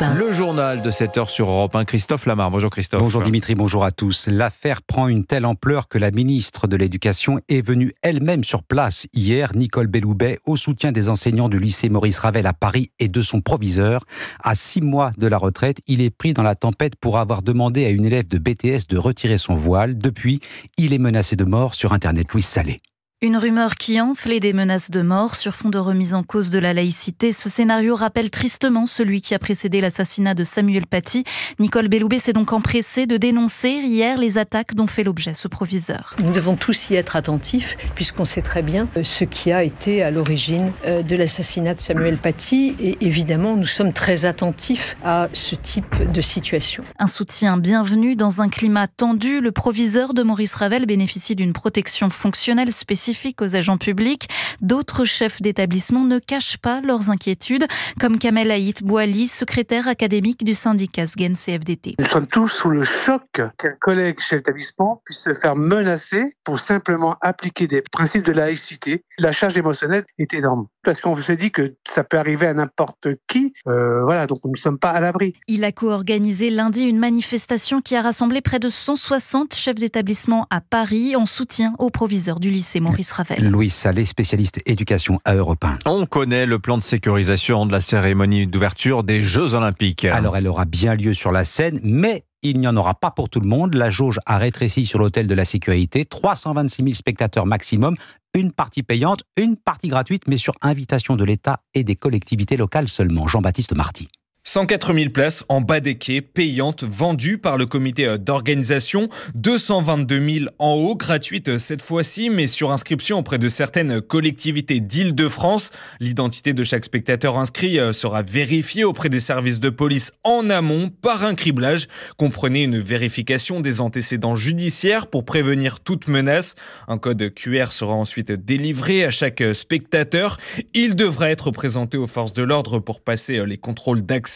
Le journal de 7h sur Europe 1, Christophe Lamar. Bonjour Christophe. Bonjour Dimitri, bonjour à tous. L'affaire prend une telle ampleur que la ministre de l'Éducation est venue elle-même sur place hier, Nicole Belloubet, au soutien des enseignants du lycée Maurice Ravel à Paris et de son proviseur. À 6 mois de la retraite, il est pris dans la tempête pour avoir demandé à une élève de BTS de retirer son voile. Depuis, il est menacé de mort sur Internet. Louise Salé. Une rumeur qui enfle et des menaces de mort sur fond de remise en cause de la laïcité. Ce scénario rappelle tristement celui qui a précédé l'assassinat de Samuel Paty. Nicole Belloubet s'est donc empressée de dénoncer hier les attaques dont fait l'objet ce proviseur. Nous devons tous y être attentifs puisqu'on sait très bien ce qui a été à l'origine de l'assassinat de Samuel Paty. Et évidemment, nous sommes très attentifs à ce type de situation. Un soutien bienvenu dans un climat tendu. Le proviseur de Maurice Ravel bénéficie d'une protection fonctionnelle spécifique aux agents publics. D'autres chefs d'établissement ne cachent pas leurs inquiétudes, comme Kamel Haït Bouali, secrétaire académique du syndicat SGEN-CFDT. Nous sommes tous sous le choc qu'un collègue chef d'établissement puisse se faire menacer pour simplement appliquer des principes de laïcité. La charge émotionnelle est énorme, parce qu'on se dit que ça peut arriver à n'importe qui. Donc nous ne sommes pas à l'abri. Il a co-organisé lundi une manifestation qui a rassemblé près de 160 chefs d'établissement à Paris en soutien au proviseur du lycée Maurice Ravel. Louise Salé, spécialiste éducation à Europe 1. On connaît le plan de sécurisation de la cérémonie d'ouverture des Jeux Olympiques. Alors elle aura bien lieu sur la scène, mais il n'y en aura pas pour tout le monde. La jauge a rétréci sur l'hôtel de la sécurité. 326 000 spectateurs maximum. Une partie payante, une partie gratuite, mais sur invitation de l'État et des collectivités locales seulement. Jean-Baptiste Marty. 104 000 places en bas des quais, payantes, vendues par le comité d'organisation. 222 000 en haut, gratuites cette fois-ci, mais sur inscription auprès de certaines collectivités d'Île-de-France. L'identité de chaque spectateur inscrit sera vérifiée auprès des services de police en amont par un criblage. Comprenez une vérification des antécédents judiciaires pour prévenir toute menace. Un code QR sera ensuite délivré à chaque spectateur. Il devra être présenté aux forces de l'ordre pour passer les contrôles d'accès.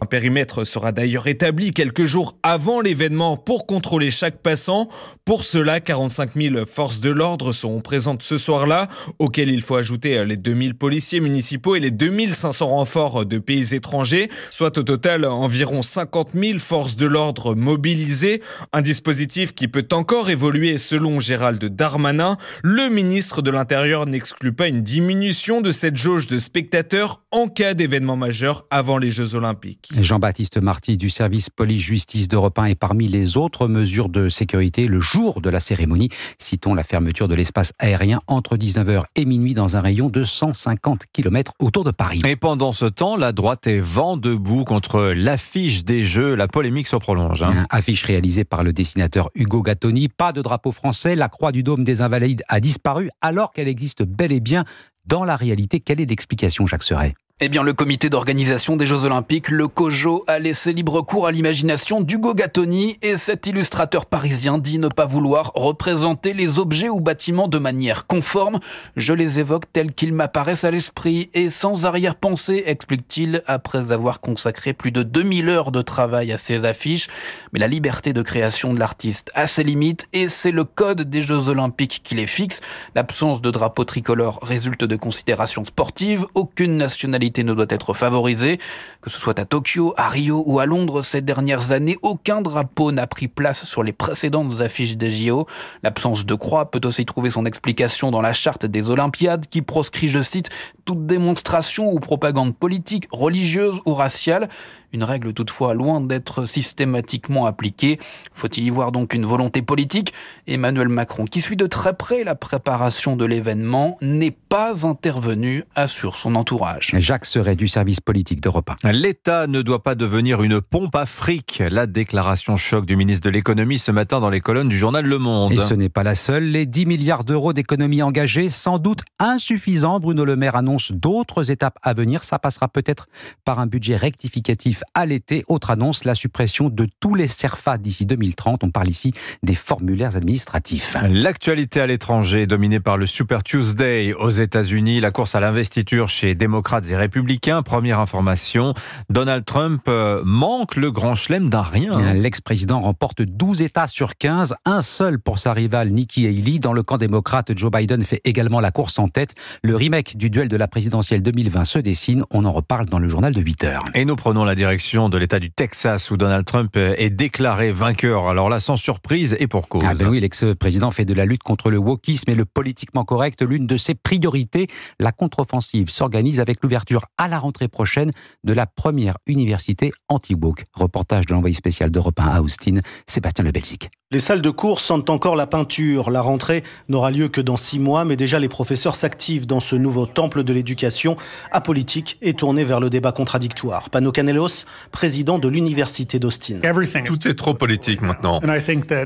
Un périmètre sera d'ailleurs établi quelques jours avant l'événement pour contrôler chaque passant. Pour cela, 45 000 forces de l'ordre seront présentes ce soir-là, auxquelles il faut ajouter les 2000 policiers municipaux et les 2500 renforts de pays étrangers, soit au total environ 50 000 forces de l'ordre mobilisées. Un dispositif qui peut encore évoluer selon Gérald Darmanin. Le ministre de l'Intérieur n'exclut pas une diminution de cette jauge de spectateurs en cas d'événement majeur avant les Jeux Olympiques. Jean-Baptiste Marty du service police-justice d'Europe 1 et parmi les autres mesures de sécurité, le jour de la cérémonie, citons la fermeture de l'espace aérien entre 19h et minuit dans un rayon de 150 km autour de Paris. Et pendant ce temps, la droite est vent debout contre l'affiche des Jeux. La polémique se prolonge. Affiche réalisée par le dessinateur Hugo Gattoni. Pas de drapeau français, la croix du Dôme des Invalides a disparu alors qu'elle existe bel et bien dans la réalité. Quelle est l'explication, Jacques Serret ? Eh bien, le comité d'organisation des Jeux Olympiques, le COJO, a laissé libre cours à l'imagination d'Hugo Gattoni et cet illustrateur parisien dit ne pas vouloir représenter les objets ou bâtiments de manière conforme. Je les évoque tels qu'ils m'apparaissent à l'esprit et sans arrière-pensée, explique-t-il, après avoir consacré plus de 2000 heures de travail à ces affiches. Mais la liberté de création de l'artiste a ses limites et c'est le code des Jeux Olympiques qui les fixe. L'absence de drapeau tricolore résulte de considérations sportives. Aucune nationalité ne doit être favorisée. Que ce soit à Tokyo, à Rio ou à Londres ces dernières années, aucun drapeau n'a pris place sur les précédentes affiches des JO. L'absence de croix peut aussi trouver son explication dans la charte des Olympiades qui proscrit, je cite, toute démonstration ou propagande politique, religieuse ou raciale. Une règle toutefois loin d'être systématiquement appliquée. Faut-il y voir donc une volonté politique ? Emmanuel Macron, qui suit de très près la préparation de l'événement, n'est pas intervenu, assure son entourage. Jacques Serret du service politique d'Europe 1. L'État ne doit pas devenir une pompe à fric. La déclaration choc du ministre de l'économie ce matin dans les colonnes du journal Le Monde. Et ce n'est pas la seule. Les 10 milliards d'euros d'économies engagées, sans doute insuffisants. Bruno Le Maire annonce d'autres étapes à venir. Ça passera peut-être par un budget rectificatif à l'été. Autre annonce, la suppression de tous les CERFA d'ici 2030. On parle ici des formulaires administratifs. L'actualité à l'étranger dominée par le Super Tuesday aux États-Unis. La course à l'investiture chez démocrates et républicains. Première information, Donald Trump manque le grand chelem d'un rien. L'ex-président remporte 12 États sur 15, un seul pour sa rivale Nikki Haley. Dans le camp démocrate, Joe Biden fait également la course en tête. Le remake du duel de la présidentielle 2020 se dessine. On en reparle dans le journal de 8h. Et nous prenons la direction direction de l'État du Texas où Donald Trump est déclaré vainqueur. Alors là, sans surprise et pour cause. Ah ben oui, l'ex-président fait de la lutte contre le wokisme et le politiquement correct l'une de ses priorités. La contre-offensive s'organise avec l'ouverture à la rentrée prochaine de la première université anti-woke. Reportage de l'envoyé spécial d'Europe 1 à Austin, Sébastien Lebelzik. Les salles de cours sentent encore la peinture. La rentrée n'aura lieu que dans 6 mois, mais déjà les professeurs s'activent dans ce nouveau temple de l'éducation apolitique et tourné vers le débat contradictoire. Pano Canelos, président de l'université d'Austin. Tout est trop politique maintenant.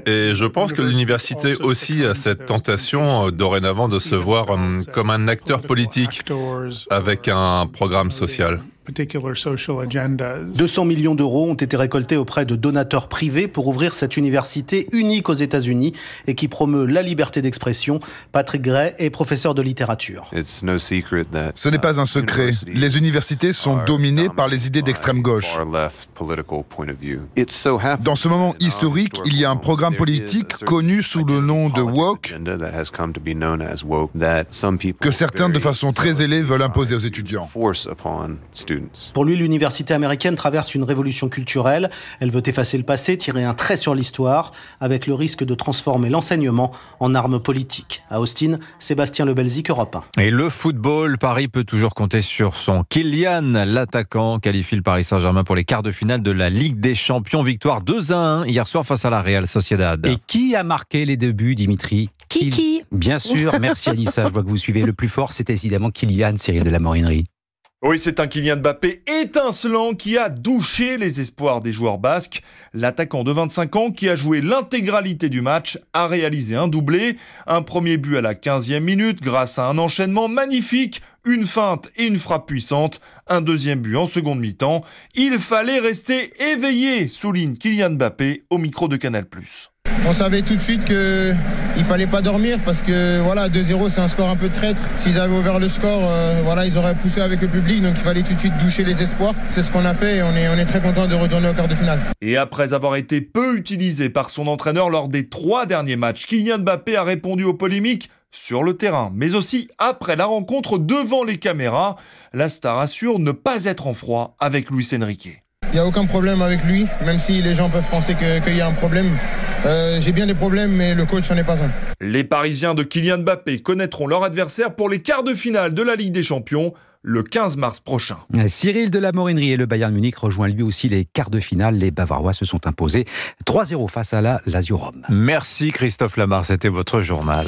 Et je pense que l'université aussi a cette tentation dorénavant de se voir comme un acteur politique avec un programme social. 200 millions d'euros ont été récoltés auprès de donateurs privés pour ouvrir cette université unique aux États-Unis et qui promeut la liberté d'expression. Patrick Gray est professeur de littérature. Ce n'est pas un secret. Les universités sont dominées par les idées d'extrême gauche. Dans ce moment historique, il y a un programme politique connu sous le nom de woke que certains, de façon très zélée, veulent imposer aux étudiants. Pour lui, l'université américaine traverse une révolution culturelle. Elle veut effacer le passé, tirer un trait sur l'histoire, avec le risque de transformer l'enseignement en arme politique. À Austin, Sébastien Lebelzik, Europe 1. Et le football, Paris peut toujours compter sur son Kylian. L'attaquant qualifie le Paris Saint-Germain pour les quarts de finale de la Ligue des Champions. Victoire 2-1 hier soir face à la Real Sociedad. Et qui a marqué les deux buts, Dimitri ? Kiki. Bien sûr, merci Anissa. Je vois que vous suivez. Le plus fort, c'était évidemment Kylian, Cyril de la Morinerie. Oui, c'est un Kylian Mbappé étincelant qui a douché les espoirs des joueurs basques. L'attaquant de 25 ans qui a joué l'intégralité du match a réalisé un doublé. Un premier but à la 15e minute grâce à un enchaînement magnifique, une feinte et une frappe puissante. Un deuxième but en seconde mi-temps. Il fallait rester éveillé, souligne Kylian Mbappé au micro de Canal+. On savait tout de suite qu'il fallait pas dormir parce que voilà, 2-0 c'est un score un peu traître. S'ils avaient ouvert le score, ils auraient poussé avec le public, donc il fallait tout de suite doucher les espoirs. C'est ce qu'on a fait et on est très content de retourner au quart de finale. Et après avoir été peu utilisé par son entraîneur lors des 3 derniers matchs, Kylian Mbappé a répondu aux polémiques sur le terrain, mais aussi après la rencontre devant les caméras. La star assure ne pas être en froid avec Luis Enrique. Il n'y a aucun problème avec lui, même si les gens peuvent penser qu'il y a un problème. J'ai bien des problèmes, mais le coach n'en est pas un. Les Parisiens de Kylian Mbappé connaîtront leur adversaire pour les quarts de finale de la Ligue des Champions le 15 mars prochain. Cyril de la Morinerie et le Bayern Munich rejoint lui aussi les quarts de finale. Les Bavarois se sont imposés 3-0 face à la Lazio Rome. Merci Christophe Lamar, c'était votre journal.